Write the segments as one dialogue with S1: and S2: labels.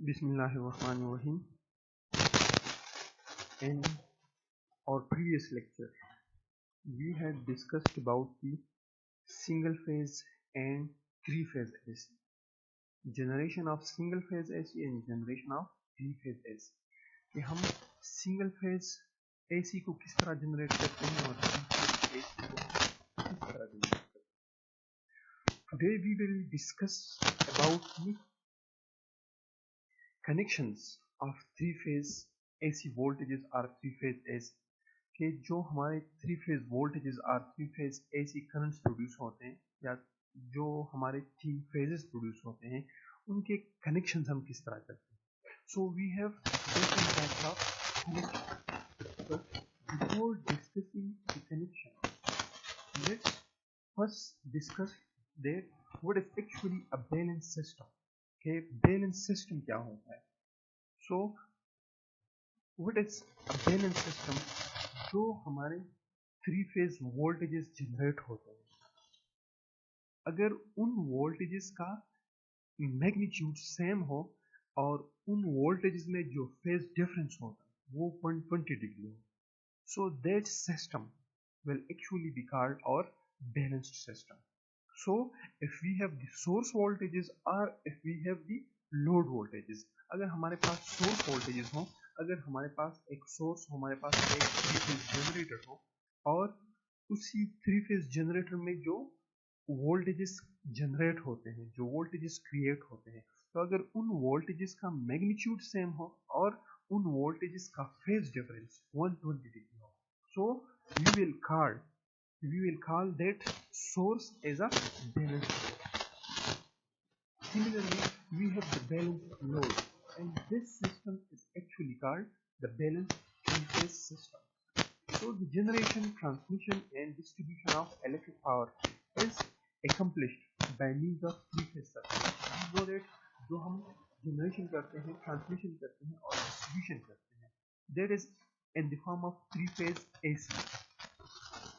S1: Bismillahirrahmanirrahim. In our previous lecture, we had discussed about the single phase and three phase AC, generation of single phase AC and generation of three phase AC. कि हम single phase AC को किस तरह generate करते हैं और three phase AC को किस तरह जनरेट करते हैं. Today we will discuss about the connections of three phase AC voltages or three phase AC कि जो हमारे थ्री फेज वोल्टेजेस और three phase AC currents produce होते हैं या जो हमारे तीन फेजेस प्रोड्यूस होते हैं उनके कनेक्शंस हम किस तरह करते हैं. So we have different types of connection. But before discussing the connection, let's first discuss that what is actually a balance system. कि बैलेंस सिस्टम क्या होता है. So what is a balance system. जो हमारे थ्री फेज वोल्टेजेस जनरेट होते हैं, अगर उन वोल्टेजेस का मैग्नीट्यूड सेम हो और उन वोल्टेजेस में जो फेज डिफरेंस होता है वो 120 डिग्री हो, so that system will actually be called our balanced system. So if we have the source voltages or if we have the load voltages, अगर हमारे पास सोर्स वोल्टेजेस हो, अगर हमारे पास एक सोर्स हो, हमारे पास एक थ्री फेज जनरेटर हो और उसी थ्री फेज जनरेटर में जो वोल्टेजेस जनरेट होते हैं, जो वोल्टेजेस क्रिएट होते हैं, तो अगर उन वोल्टेजेस का मैग्नीट्यूड सेम हो और उन वोल्टेजेस का फेज डिफरेंस 120 डिग्री हो, सो we will call that source as a balanced. Similarly, we have the balanced load, and this system is actually called the balanced three-phase system. So the generation, transmission and distribution of electric power is accomplished by means of three-phase circuit. We know that जो हम generation करते हैं, transmission करते हैं और distribution करते हैं, that is in the form of three-phase AC.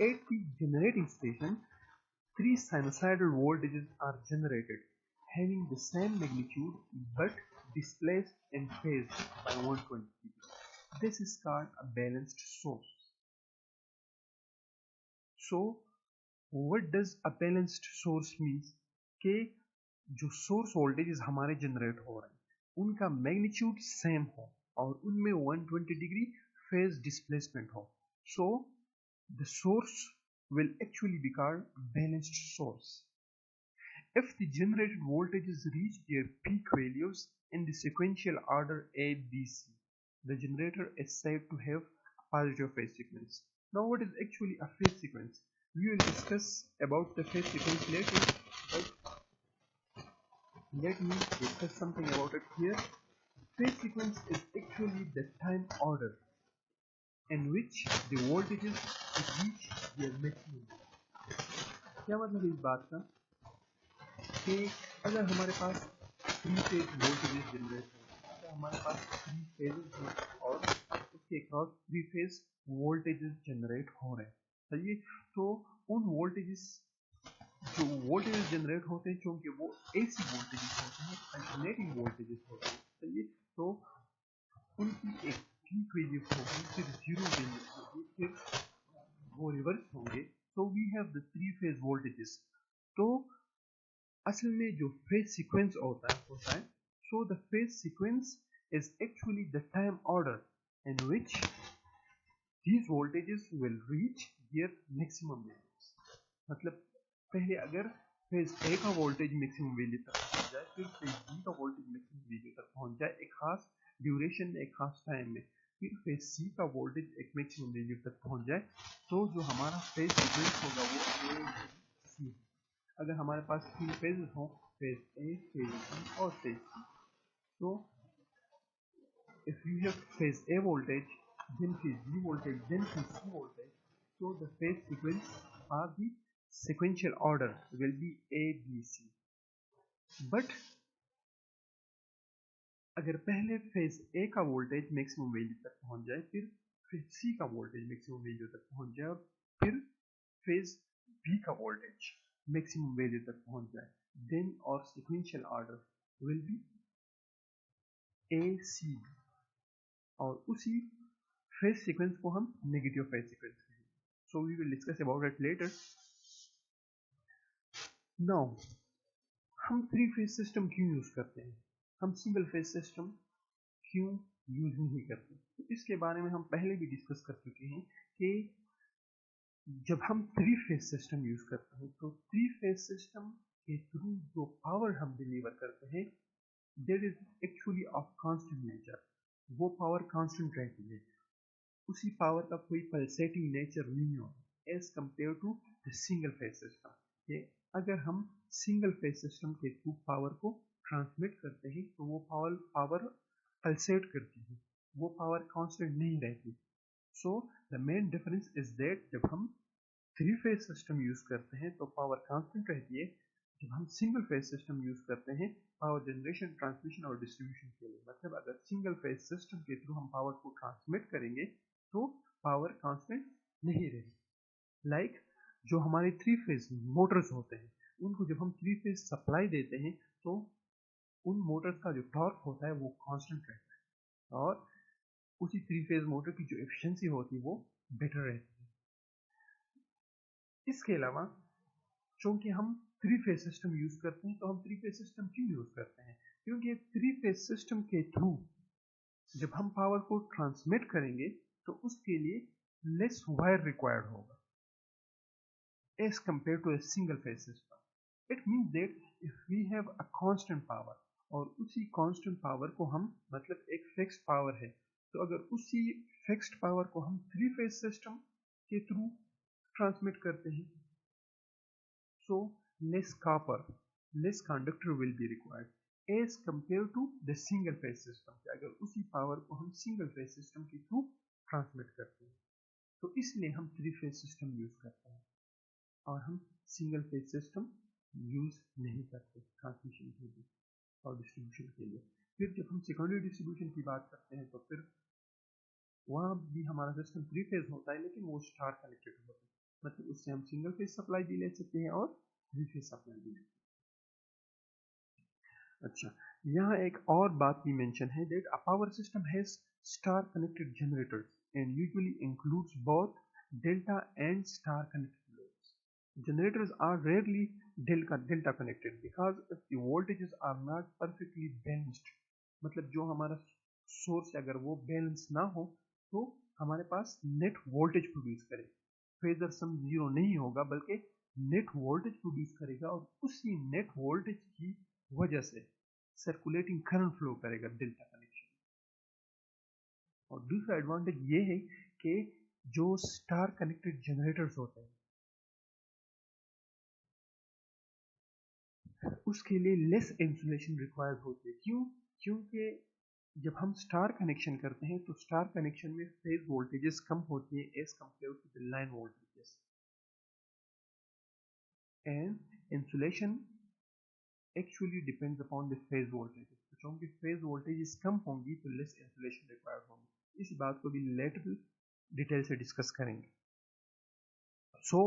S1: At the generating station, three sinusoidal voltages are generated having the same magnitude but displaced and phased by 120 degrees. This is called a balanced source. So, what does a balanced source means? कि जो source voltages हमारे generate हो रहे हैं उनका magnitude same हो और उनमें 120 degree phase displacement हो. So, the source will actually be called balanced source. If the generated voltages reach their peak values in the sequential order A, B, C, the generator is said to have a positive phase sequence. Now what is actually a phase sequence? We will discuss about the phase sequence later, but let me discuss something about it here. Phase sequence is actually the time order in which the voltages reach their maximum. क्या मतलब इस बात का कि अगर हमारे पास three phase voltages generate हो, अगर हमारे पास थ्री फेजेस हैं और उसके across three phase voltages generate हो रहे हैं, सही. तो उन वोल्टेजेस जो वोल्टेजेस जनरेट होते हैं क्योंकि वो एसी वोल्टेजेस होते हैं, अल्टरनेटिंग वोल्टेजेस होते हैं, सही. तो उनकी एक पीक वैल्यू होगी, फिर जीरो वैल्यू होगी, फिर वो रिवर्स होंगे. So we have the three phase voltages. तो असल में जो फेज सीक्वेंस होता है, so the phase sequence is actually the time order in which these voltages will reach their maximum values. मतलब पहले अगर फेज ए का वोल्टेज मैक्सिमम वैल्यू तक पहुंच जाए, फिर फेज बी का वोल्टेज मैक्सिमम वैल्यू तक पहुंच जाए एक खास ड्यूरेशन में, एक खास टाइम में, फिर फेज सी का वोल्टेज एक मैक्सिमम वैल्यू तक पहुंच जाए, तो जो हमारा फेज सीक्वेंस होगा वो ए सी. अगर हमारे पास तीन फेजेस हों, फेज ए, फेज बी और फेज सी, तो if you have phase A voltage, then phase B voltage, then phase C voltage, so the phase sequence or the sequential order will be A, B, C. But अगर पहले phase A का voltage maximum value तक पहुंच जाए, फिर phase C का voltage maximum value तक पहुंच जाए और फिर फेज B का वोल्टेज मैक्सिमम वैल्यू तक पहुंच जाए, then our sequential order will be AC, और उसी फेज सीक्वेंस को हम नेगेटिव फेज सीक्वेंस कहेंगे. So we will discuss about it later. Now हम थ्री फेज सिस्टम क्यों यूज करते हैं, हम सिंगल फेज सिस्टम क्यों यूज नहीं करते. तो इसके बारे में हम पहले भी डिस्कस कर चुके हैं कि जब हम थ्री फेज सिस्टम यूज करते हैं तो थ्री फेज सिस्टम के थ्रू जो पावर हम डिलीवर करते हैं that is actually of constant nature. वो पावर कांस्टेंट रहती है, उसी पावर का कोई पल्सेटिंग नेचर नहीं होता as compare to the single phase system. अगर हम सिंगल फेज सिस्टम के थ्रू पावर को ट्रांसमिट करते हैं तो वो पावर पल्सेट करती है, वो पावर कांस्टेंट नहीं रहती. So the main difference is that जब हम थ्री फेज सिस्टम यूज करते हैं तो पावर कांस्टेंट रहती है, जब हम सिंगल फेज सिस्टम यूज करते हैं पावर जनरेशन, ट्रांसमिशन और डिस्ट्रीब्यूशन के लिए. मतलब अगर सिंगल फेज सिस्टम के थ्रू हम पावर को ट्रांसमिट करेंगे तो पावर कांस्टेंट नहीं रहेगी. लाइक जो हमारे थ्री फेज मोटर्स होते हैं उनको जब हम थ्री फेज सप्लाई देते हैं तो उन मोटर्स का जो टॉर्क होता है वो कांस्टेंट रहता है, और उसी थ्री फेज मोटर की जो एफिशिएंसी होती है वो बेटर रहती है. इसके अलावा चूंकि हम थ्री फेज सिस्टम यूज करते हैं तो हम थ्री फेज सिस्टम क्यों यूज करते हैं, क्योंकि थ्री फेज सिस्टम के थ्रू जब हम पावर को ट्रांसमिट करेंगे तो उसके लिए लेस वायर रिक्वायर्ड होगा as compared to a single phase system. It means that if we have a constant power और उसी constant power को हम मतलब एक fixed power है, तो अगर उसी fixed power को हम three phase system के थ्रू ट्रांसमिट करते हैं so less copper, less conductor will be required as compared to the single phase system. अगर उसी पावर को हम single phase system के थ्रू ट्रांसमिट करते हैं तो इसलिए हम थ्री फेज सिस्टम यूज करते हैं और हम सिंगल फेज सिस्टम यूज नहीं करते ट्रांसमिशन के लिए और डिस्ट्रीब्यूशन के लिए. फिर जब हम सेकेंडरी डिस्ट्रीब्यूशन की बात करते हैं तो फिर वहाँ भी हमारा सिस्टम थ्री फेज होता है लेकिन वो स्टार कनेक्टेड होता है, मतलब उससे हम सिंगल फेज सप्लाई भी ले सकते हैं और थ्री फेज सप्लाई भी ले सकते हैं. अच्छा, यहाँ एक और बात भी मेंशन है that a power system has star connected generators and usually includes both delta and star connected. Generators are rarely delta connected because if the voltages are not perfectly balanced, मतलब जो हमारा सोर्स अगर वो balance ना हो तो हमारे पास net voltage produce करे, फेजर सम जीरो नहीं होगा बल्कि नेट वोल्टेज प्रोड्यूस करेगा और उसी नेट वोल्टेज की वजह से सर्कुलेटिंग करंट फ्लो करेगा डेल्टा कनेक्शन. और दूसरा एडवांटेज ये है कि जो स्टार कनेक्टेड जनरेटर्स होते हैं उसके लिए लेस इंसुलेशन रिक्वायर्ड होती है. क्यों? क्योंकि जब हम स्टार कनेक्शन करते हैं तो स्टार कनेक्शन में फेज वोल्टेजेस कम होती है as compare to the line voltages and insulation actually depends upon the phase voltages. तो क्योंकि फेज वोल्टेजेस कम होंगी तो लेस इंसुलेशन रिक्वायर्ड होगी. इस बात को भी लेटर डिटेल से डिस्कस करेंगे. सो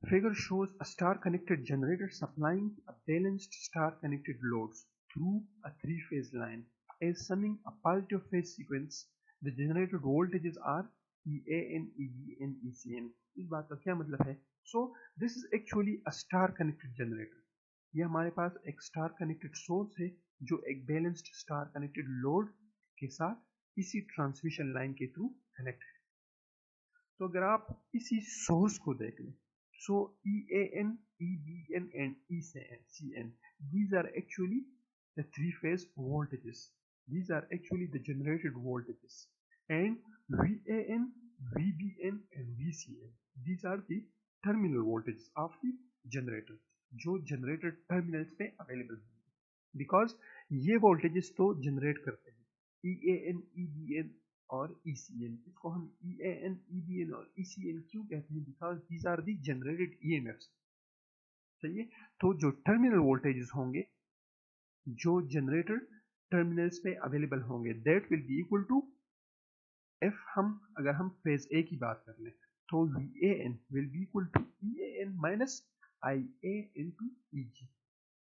S1: figure shows a star-connected generator supplying a balanced star-connected loads through a three-phase line. As summing a positive phase sequence, the generated voltages are EAN, EBN, ECN. इस बात का क्या मतलब है? So this is actually a star-connected generator. ये हमारे पास एक star-connected source है जो एक balanced star-connected load के साथ इसी ट्रांसमिशन लाइन के थ्रू कनेक्ट है. तो अगर आप इसी सोर्स को देख लें so EAN, EBN and ECN, these are actually the three-phase voltages. These are actually the generated voltages. And VAN, VBN and VCN, these are the terminal voltages of the generator, जो generator terminals पे available हैं. Because ये voltages तो generate करते हैं EAN, EBN और ECN. इसको हम EAN, EBN और ECN क्यों कहते हैं? Because these are the generated EMFs. सही है. तो जो टर्मिनल वोल्टेजेस होंगे जो जनरेटर टर्मिनल्स पे अवेलेबल होंगे that will be equal to F. अगर हम फेज ए की बात कर लें तो VAN will be equal to EAN minus IA into EG.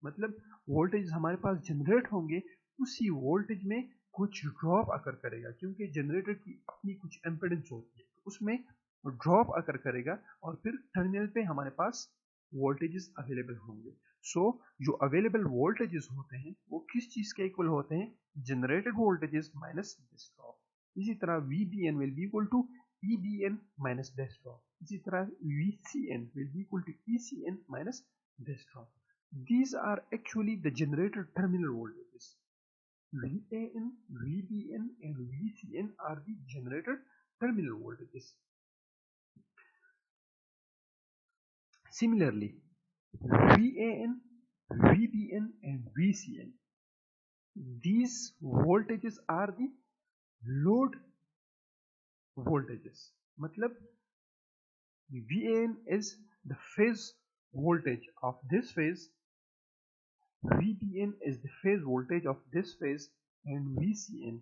S1: मतलब वोल्टेज हमारे पास जनरेट होंगे, उसी वोल्टेज में कुछ ड्रॉप अकर करेगा, क्योंकि जनरेटर की अपनी कुछ एम्पिडेंस होती है, तो उसमें ड्रॉप अकर करेगा और फिर टर्मिनल पे हमारे पास वोल्टेजेस अवेलेबल होंगे। सो जो अवेलेबल वोल्टेजेस होते हैं वो किस चीज के इक्वल होते हैं? Generated voltages minus this drop. इसी तरह VBN will be equal to EBN minus this drop. इसी तरह VCN will be equal to ECN minus this drop. These are actually the generator terminal voltages. VAN, VBN and VCN are the generator terminal voltages. Similarly, VAN, VBN and VCN, these voltages are the load voltages. मतलब VAN is the phase voltage of this phase, VBN is the phase voltage of this phase, and VCN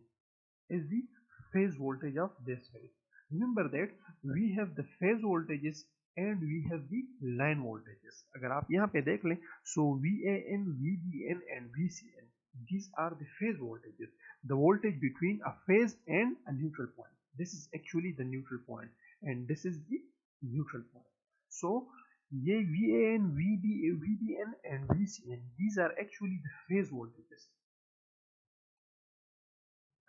S1: is the phase voltage of this phase. Remember that we have the phase voltages and we have the line voltages. अगर आप यहाँ पे देख लें, so VAN, VBN and VCN, these are the phase voltages, the voltage between a phase and a neutral point. This is actually the neutral point and this is the neutral point. So ये VAN, VBN and VCN, these are actually the phase voltages.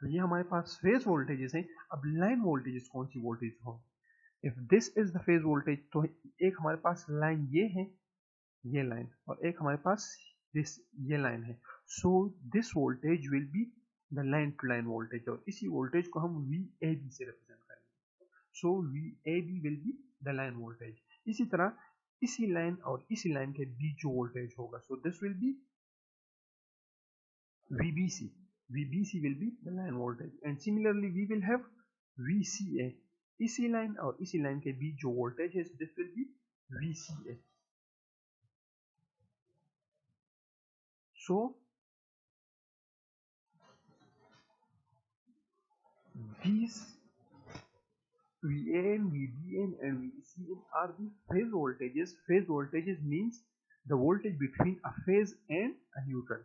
S1: तो ये हमारे पास phase voltages हैं। अब line voltages कौन C voltage होंगे? If this is the phase voltage, तो एक हमारे पास लाइन ये है, ये लाइन, और एक हमारे पास दिस ये लाइन है। So this voltage will be the line to line voltage, और इसी वोल्टेज को हम VAB से रिप्रेजेंट करेंगे। So VAB will be the line voltage. इसी तरह इसी लाइन और इसी लाइन के बीच जो वोल्टेज होगा, सो this will B VBC. VBC will be the line voltage, and similarly we will have VCA. इसी लाइन और इसी लाइन के बीच जो वोल्टेज है, this will be VCA. So these VAN, VBN and VCN are the phase voltages. Phase voltages means the voltage between a phase and a neutral.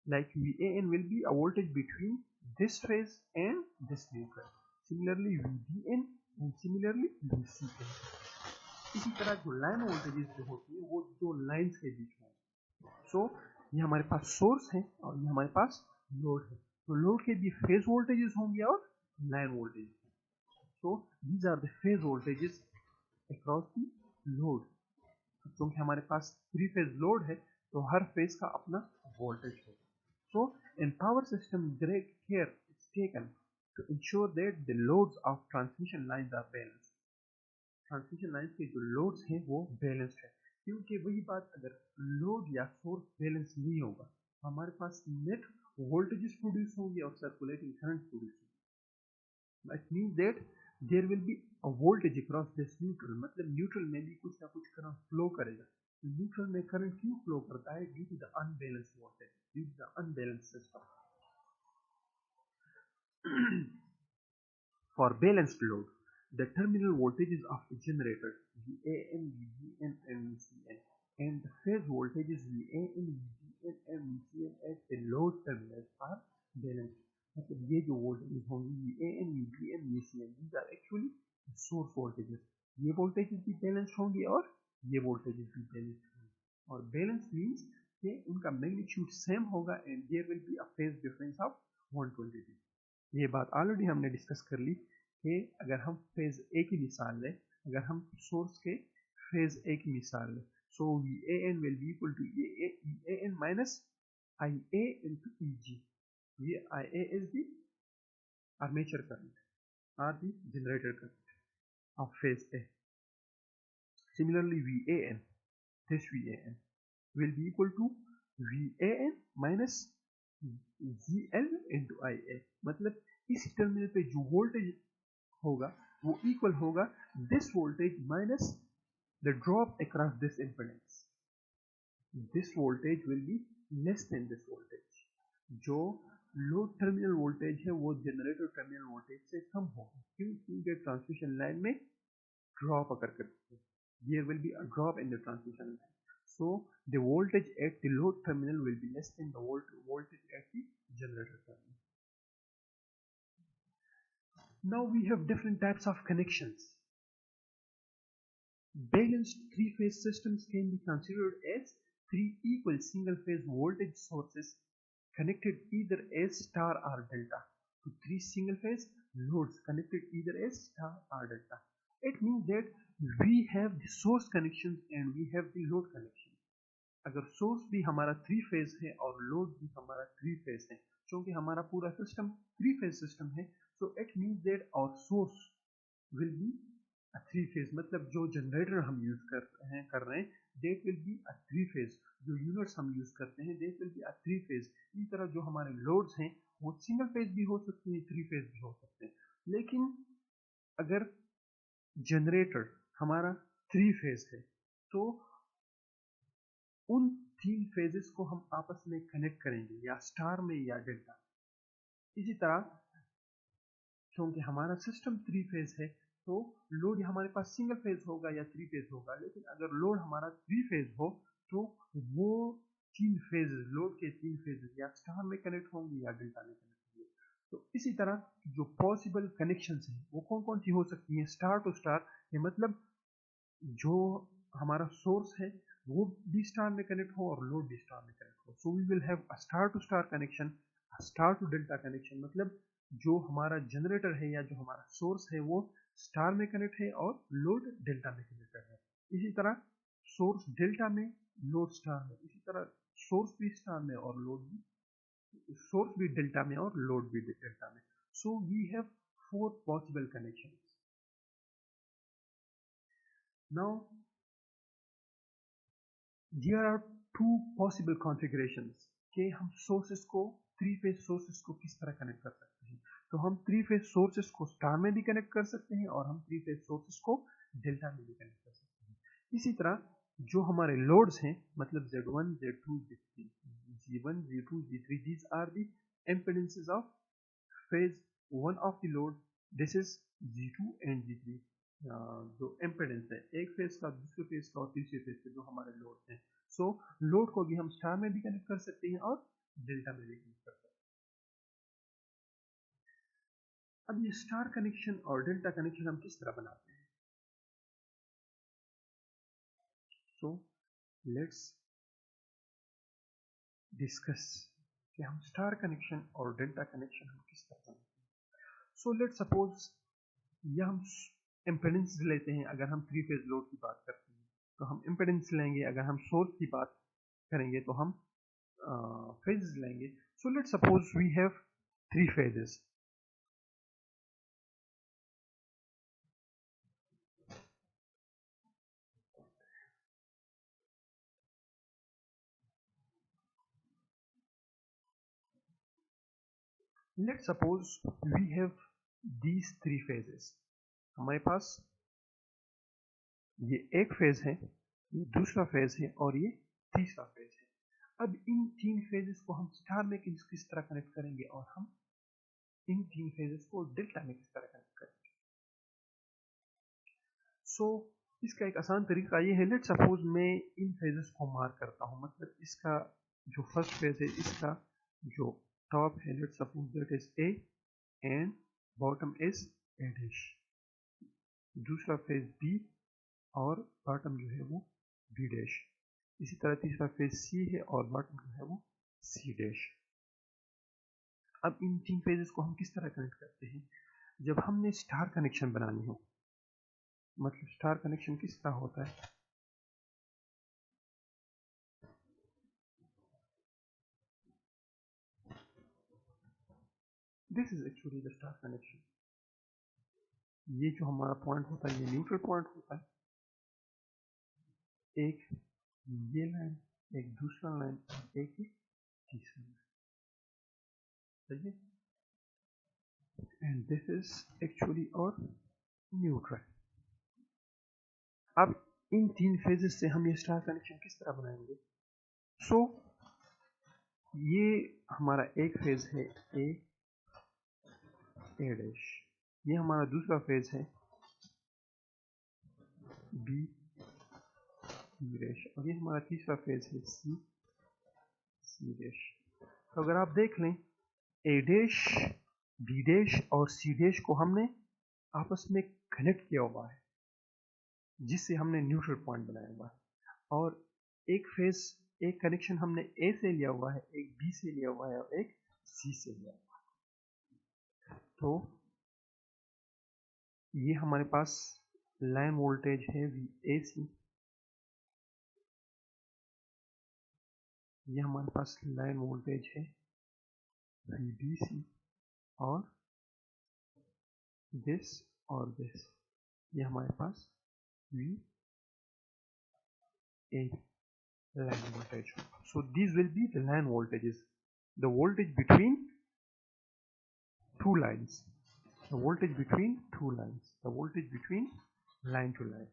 S1: Like VAN will be a voltage between this phase and this neutral. Similarly VBN and similarly VCN. इसी तरह जो line voltages जो होती है वो दो lines के बीच में। सो ये हमारे पास सोर्स है और ये हमारे पास लोड है, तो लोड के भी फेज वोल्टेजेस होंगे और line voltage. So these are the phase voltages across the load. क्योंकि हमारे पास 3 फेज लोड है तो हर फेज का अपना वोल्टेज है। So in power system great care is taken to ensure that the loads of transmission lines are balanced. Transmission lines के जो loads हैं वो बैलेंस्ड है, क्योंकि वही बात, अगर लोड या सोर्स बैलेंस नहीं होगा तो हमारे पास नेट वोल्टेजेस प्रोड्यूस होंगे और सर्कुलेटिंग करंट प्रोड्यूस होंगे। It means that there will be a voltage across this neutral, मतलब न्यूट्रल में भी कुछ ना कुछ करंट फ्लो करेगा। न्यूट्रल में करंट क्यों फ्लो करता है? Due to the unbalanced voltage, due to the unbalanced system. For balanced load, the terminal voltages of the generator VAN, VBN and VCN, and the phase voltages VAN, VBN and VCN at the load terminals are balanced. मतलब ये जो voltages होंगे VAN, VBN, VCN, these are actually source voltages. ये voltages भी balanced होंगे और ये voltages भी बैलेंस्ड होंगे, और बैलेंस मीन्स कि उनका मैग्नीट्यूड सेम होगा and there will be a phase difference of 120 degree. ये बात ऑलरेडी हमने डिस्कस कर ली कि अगर हम फेज ए की मिसाल लें, अगर हम सोर्स के फेज ए की मिसाल लें, so VAN will be equal to EAN minus IA into EG। ये IA is the armature current और the generator current of phase A. Similarly VAN, this VAN will be equal to VAN minus GL into IA। मतलब इस terminal पे जो voltage होगा वो equal होगा this voltage minus the drop across this impedance. This voltage will be less than this voltage. जो load terminal voltage है वो जनरेटर टर्मिनल वोल्टेज से कम होगा। क्यों? क्योंकि ट्रांसमिशन लाइन में ड्रॉप अकर करती है, there will be a drop in the transmission line. So the voltage at the load terminal will be less than the voltage at the generator terminal. Now we have different types of connections. Balanced three-phase systems can be considered as three equal single-phase voltage sources connected either as star or delta to three single-phase loads connected either as star or delta. It means that we have the source connections and we have the load connections. अगर source भी हमारा three phase है और load भी हमारा three phase है, क्योंकि हमारा पूरा सिस्टम थ्री फेज सिस्टम है, so it means that our source will be a three phase. मतलब जो जनरेटर हम यूज कर रहे हैं that will be a three phase. जो यूनिट्स हम यूज करते हैं that will be a three phase. इसी तरह जो हमारे लोड्स हैं वो सिंगल फेज भी हो सकते हैं, थ्री फेज भी हो सकते हैं. लेकिन अगर जनरेटर हमारा थ्री फेज है तो उन तीन फेजेस को हम आपस में कनेक्ट करेंगे या स्टार में या डेल्टा. इसी तरह क्योंकि हमारा सिस्टम थ्री फेज है तो लोड हमारे पास सिंगल फेज होगा या थ्री फेज होगा. लेकिन अगर लोड हमारा थ्री फेज हो तो वो तीन फेजेस, लोड के तीन फेजेस या स्टार में कनेक्ट होंगे या डेल्टा में कनेक्ट होंगे. तो इसी तरह जो पॉसिबल कनेक्शंस हैं वो कौन कौन सी हो सकती हैं. स्टार टू स्टार, ये मतलब जो हमारा सोर्स है वो भी स्टार में कनेक्ट हो और लोड भी स्टार में कनेक्ट हो. So we will have a star to star connection, a star to delta connection. मतलब जो हमारा जनरेटर है या जो हमारा सोर्स है वो स्टार में कनेक्ट है और लोड डेल्टा में कनेक्टेड है. इसी तरह सोर्स डेल्टा में, लोड स्टार में. इसी तरह सोर्स भी स्टार में और लोड भी, सोर्स भी डेल्टा में और लोड भी डेल्टा में. So we have four possible connections. Now there are two possible configurations कि हम सोर्सेस को, थ्री फेज सोर्सेस को किस तरह कनेक्ट कर सकते हैं. तो हम थ्री फेज सोर्सेस को स्टार में भी कनेक्ट कर सकते हैं और हम थ्री फेज सोर्सेस को डेल्टा में भी कनेक्ट कर सकते हैं. इसी तरह जो हमारे लोड्स हैं, मतलब Z1, Z2, Z3, G1, G2, G3, these are the impedances of phase one of the load. This is G2 and G3. जो इम्पेडेंस है एक फेज का, दूसरे फेज का और तीसरे फेज का जो हमारे लोड हैं. सो लोड को भी हम स्टार में भी कनेक्ट कर सकते हैं और डेल्टा में भी कनेक्ट कर सकते हैं. अब ये स्टार कनेक्शन और डेल्टा कनेक्शन हम किस तरह बनाते हैं. सो लेट्स डिस्कस कि हम स्टार कनेक्शन और डेल्टा कनेक्शन हम किस तरह बनाते हैं. सो लेट्स सपोज यह हम इम्पेडेंस लेते हैं. अगर हम थ्री फेज लोड की बात करते हैं तो हम इम्पेडेंस लेंगे. अगर हम सोर्स की बात करेंगे तो हम फेजेस लेंगे. So let's suppose we have three phases. Let's suppose we have these three phases. हमारे पास ये एक फेज है, ये दूसरा फेज है और ये तीसरा फेज है. अब इन तीन फेजेस को हम स्टार में किस तरह कनेक्ट करेंगे और हम इन तीन फेजेस को डेल्टा में किस तरह कनेक्ट करेंगे. सो इसका एक आसान तरीका ये है. लेट्स सपोज मैं इन फेजेस को मार्क करता हूँ. मतलब इसका जो फर्स्ट फेज है इसका जो टॉप है, let's suppose that is A and bottom is a dash. दूसरा फेज बी और बॉटम जो है वो बी डैश. इसी तरह तीसरा फेज सी है और बॉटम जो है वो सी डैश. अब इन तीन फेजेस को हम किस तरह कनेक्ट करते हैं. जब हमने स्टार कनेक्शन बनानी हो, मतलब स्टार कनेक्शन किस तरह होता है. This is actually the star connection. ये जो हमारा पॉइंट होता है ये न्यूट्रल पॉइंट होता है. एक ये लाइन, एक दूसरा लाइन और एक तीसरा लाइन. सही है. एंड दिस इज एक्चुअली और न्यूट्रल. अब इन तीन फेजेस से हम ये स्टार कनेक्शन किस तरह बनाएंगे. सो ये हमारा एक फेज है ए डैश. ये हमारा दूसरा फेज है बी बी डैश, और ये हमारा तीसरा फेज है सी सी डैश। तो अगर आप देख लें ए डैश बी डैश और सी डैश को हमने आपस में कनेक्ट किया हुआ है, जिससे हमने न्यूट्रल पॉइंट बनाया हुआ है, और एक फेज एक कनेक्शन हमने ए से लिया हुआ है, एक बी से लिया हुआ है और एक सी से लिया हुआ है। तो ये हमारे पास लाइन वोल्टेज है VAC, ये हमारे पास लाइन वोल्टेज है VBC, और दिस और दिस ये हमारे पास VA line voltage. So these will be the line voltages, the voltage between two lines, the voltage between two lines, the voltage between line to line.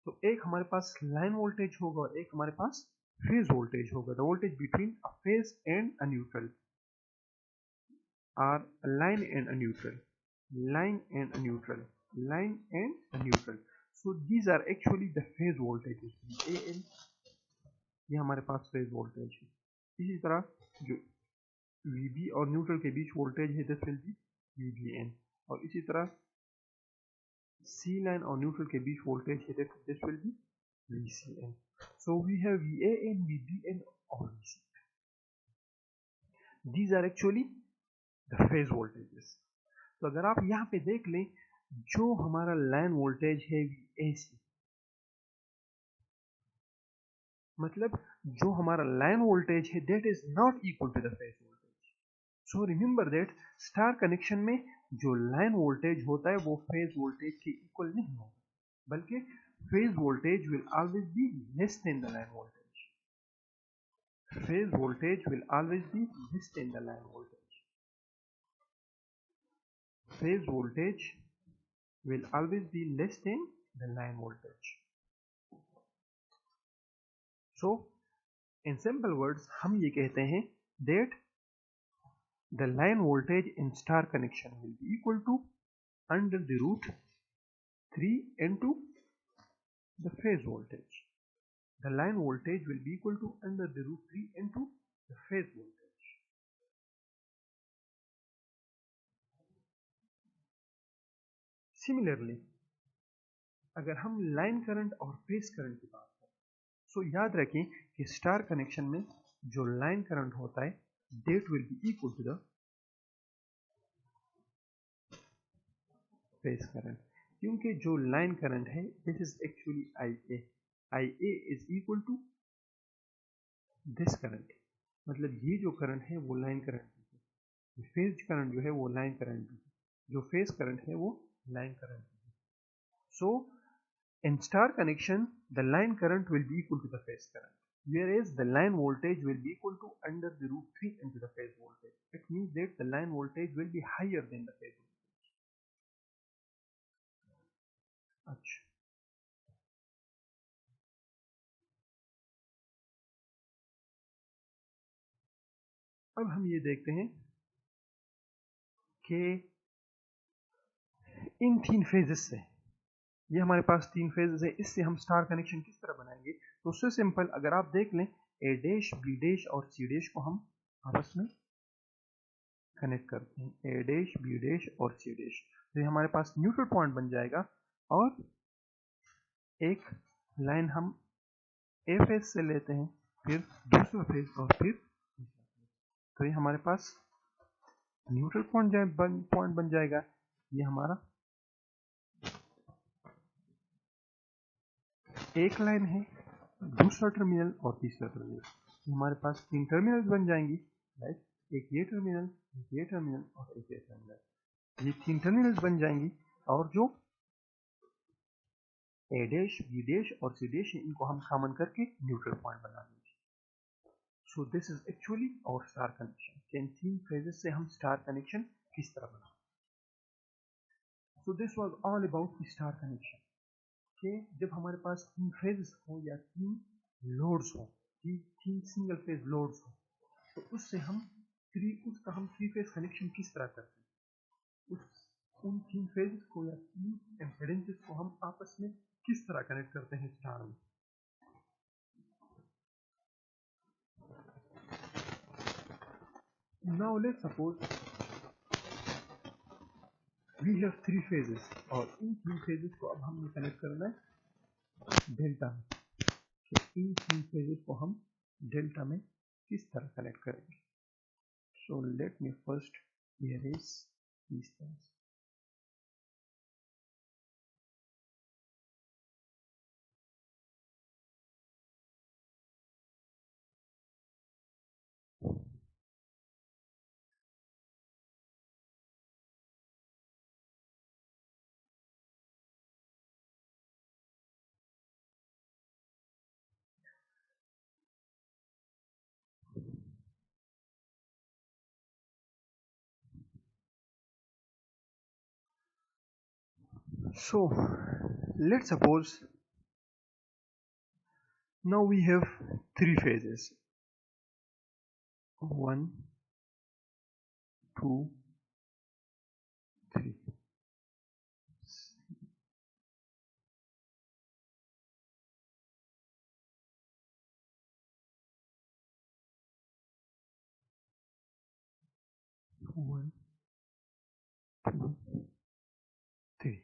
S1: तो एक हमारे पास line voltage होगा और एक हमारे पास फेज वोल्टेज होगा. The voltage between a phase and a neutral are line and a neutral, line and a neutral, line and a neutral. So these are actually the phase voltages. VAN ये हमारे पास phase voltage है. इसी तरह जो VB और neutral के बीच voltage है दिस विल बी VBN, और इसी तरह सी लाइन और न्यूट्रल के बीच वोल्टेज है this will B VCN. So we have VAN, VBN और VCN. These are actually the phase voltages. तो अगर आप यहाँ पे देख लें जो हमारा लाइन वोल्टेज है VAC, मतलब जो हमारा लाइन वोल्टेज है that is not equal to the phase voltage. So remember that star connection में जो लाइन वोल्टेज होता है वो फेज वोल्टेज के इक्वल नहीं होगा, बल्कि phase voltage will always be less than the line voltage. Phase voltage will always be less than the line voltage. Phase voltage will always be less than the line voltage. So in simple words हम ये कहते हैं that the line voltage in star connection will be equal to under the root 3 into the phase voltage. The line voltage will be equal to under the root 3 into the phase voltage. Similarly अगर हम line current और phase current की बात करें, सो याद रखें कि star connection में जो लाइन करंट होता है that will be equal to the phase current, क्योंकि जो लाइन करंट है this is actually IA is equal to this current, मतलब ये जो करंट है वो लाइन करंट है, फेज करंट जो है वो लाइन करंट है, जो फेज करंट है वो लाइन करंट है. So in star connection the line current will be equal to the phase current, whereas the line voltage will be equal to under the root 3 into the phase voltage. It means that the line voltage will be higher than the phase voltage. अच्छा, अब हम ये देखते हैं कि इन तीन phases से, ये हमारे पास तीन फेजेस है, इससे हम स्टार कनेक्शन किस तरह बनाएंगे. तो उससे सिंपल अगर आप देख लें ए डैश बी डैश और सी डैश को हम आपस में कनेक्ट करते हैं, ए डैश बी डैश और सी डैश, तो ये हमारे पास न्यूट्रल पॉइंट बन जाएगा, और एक लाइन हम ए फेज से लेते हैं, फिर दूसरा फेज और फिर तीसरा फेज, तो ये हमारे पास न्यूट्रल पॉइंट बन जाएगा. ये हमारा एक लाइन है, दूसरा टर्मिनल और तीसरा टर्मिनल, हमारे पास तीन टर्मिनल्स बन जाएंगी, राइट. एक ये टर्मिनल, एक ये टर्मिनल और एक ये टर्मिनल, ये तीन टर्मिनल्स बन जाएंगी, और जो ए डैश बी डैश और सी डैश है इनको हम कॉमन करके न्यूट्रल पॉइंट बना देंगे. So this is actually our star connection. इन तीन फेजेस से हम स्टार कनेक्शन किस तरह बनाएंगे. So this was all about star connection, कि जब हमारे पास तीन फेजेस हो या तीन लोड्स हो, तीन सिंगल फेज लोड्स हो, तो उससे हम हम थ्री फेज कनेक्शन किस तरह करते हैं, उन तीन फेजेस को या तीन इम्पीडेंसेस को हम आपस में किस तरह कनेक्ट करते हैं स्टार में. Now let's suppose we have three phases और इन तीन phases को अब हमने कनेक्ट करना है डेल्टा में। तो इन तीन phases को हम डेल्टा में किस तरह कनेक्ट करेंगे? So let me first erase these things. So let's suppose now we have three phases, 1, 2, 3. One, two, three.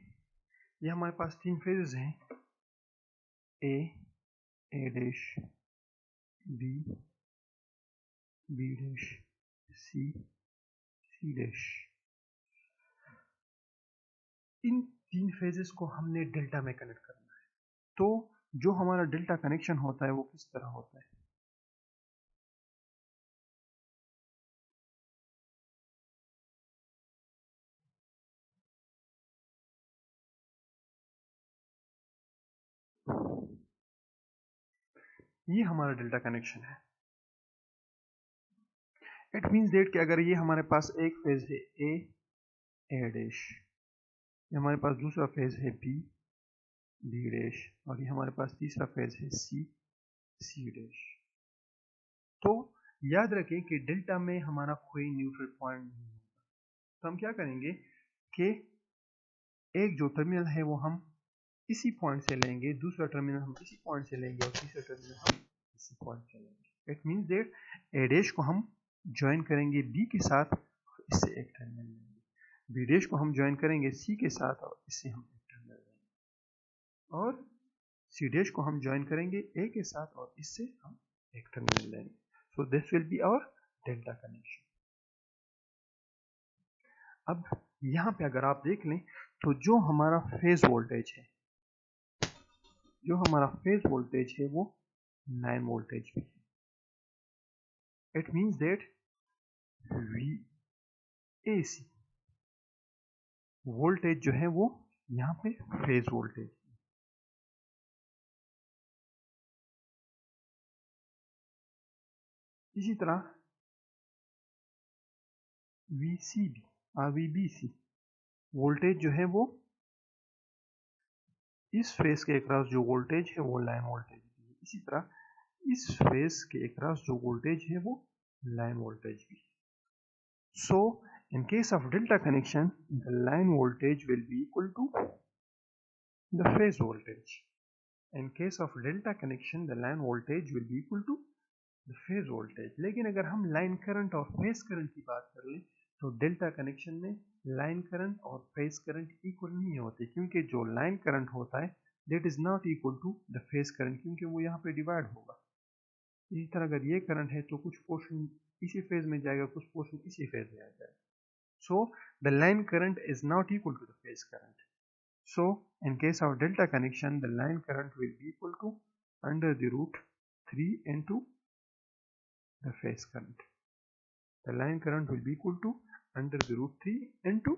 S1: ये हमारे पास तीन फेजेस हैं, A dash, B dash, C dash. इन तीन फेजेस को हमने डेल्टा में कनेक्ट करना है। तो जो हमारा डेल्टा कनेक्शन होता है वो किस तरह होता है? ये हमारा डेल्टा कनेक्शन है। इट मीन्स दैट कि अगर ये हमारे पास एक फेज है ए डैश, ये हमारे पास दूसरा फेज है बी डैश, और ये हमारे पास तीसरा फेज है सी डैश। तो याद रखें कि डेल्टा में हमारा कोई न्यूट्रल पॉइंट नहीं होता। तो हम क्या करेंगे कि एक जो टर्मिनल है वो हम इसी पॉइंट से लेंगे, दूसरा टर्मिनल हम इसी पॉइंट से लेंगे, और तीसरा टर्मिनल हम इसी पॉइंट से लेंगे। It means that A dash को हम ज्वाइन करेंगे बी के साथ, इससे एक टर्मिनल लेंगे। बी डैश को हम ज्वाइन करेंगे सी के साथ, और इससे हम एक टर्मिनल लेंगे। और सी डैश को हम ज्वाइन करेंगे ए के साथ, और इससे हम एक टर्मिनल लेंगे। So this will be our delta connection. अब यहाँ पे अगर आप देख लें तो जो हमारा फेज वोल्टेज है, वो लाइन वोल्टेज भी है। It means that VAC voltage जो है वो यहाँ पे फेज वोल्टेज। इसी तरह VCB और VBC वोल्टेज जो है वो इस फेज के अक्रॉस जो वोल्टेज है वो लाइन वोल्टेज भी है। इसी तरह इस फेज के अक्रॉस जो वोल्टेज है वो लाइन वोल्टेज भी है। So in case of delta connection, the line voltage will be equal to the phase voltage. In case of delta connection, the line voltage will be equal to the phase voltage. लेकिन अगर हम line current और phase current की बात कर लें तो delta connection में लाइन करंट और फेज करंट इक्वल नहीं होते, क्योंकि जो लाइन करंट होता है that is not equal to the phase current, क्योंकि वो यहाँ पे डिवाइड होगा। इसी तरह अगर ये करंट है तो कुछ पोर्शन इसी फेज में जाएगा, कुछ पोर्शन इसी फेज में आ जाएगा। So the line current is not equal to the phase current. So in case of delta connection, the line current will be equal to under the root 3 into the phase current. The line current will be equal to under the root 3 into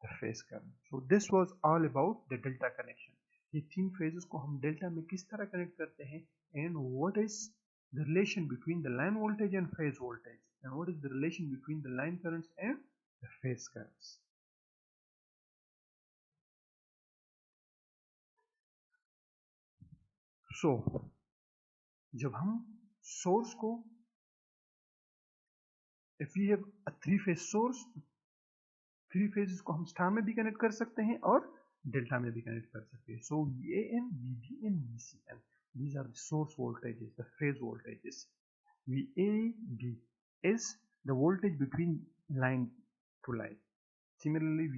S1: the phase current. So this was all about the delta connection. ये तीन phases को हम delta में किस तरह connect करते हैं, and what is the relation between the line voltage and phase voltage, and what is the relation between the line currents and the phase currents. So जब हम सोर्स को, if we have a three phase source, three phases को हम star में भी connect कर सकते हैं और डेल्टा में भी कनेक्ट कर सकते हैं। सो VAN, VBN, VCN, these are the source voltages, the phase voltages. VAB is the voltage between line to line. Similarly,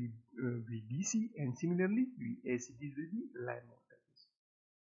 S1: VDC and similarly VAC, this will be line voltage.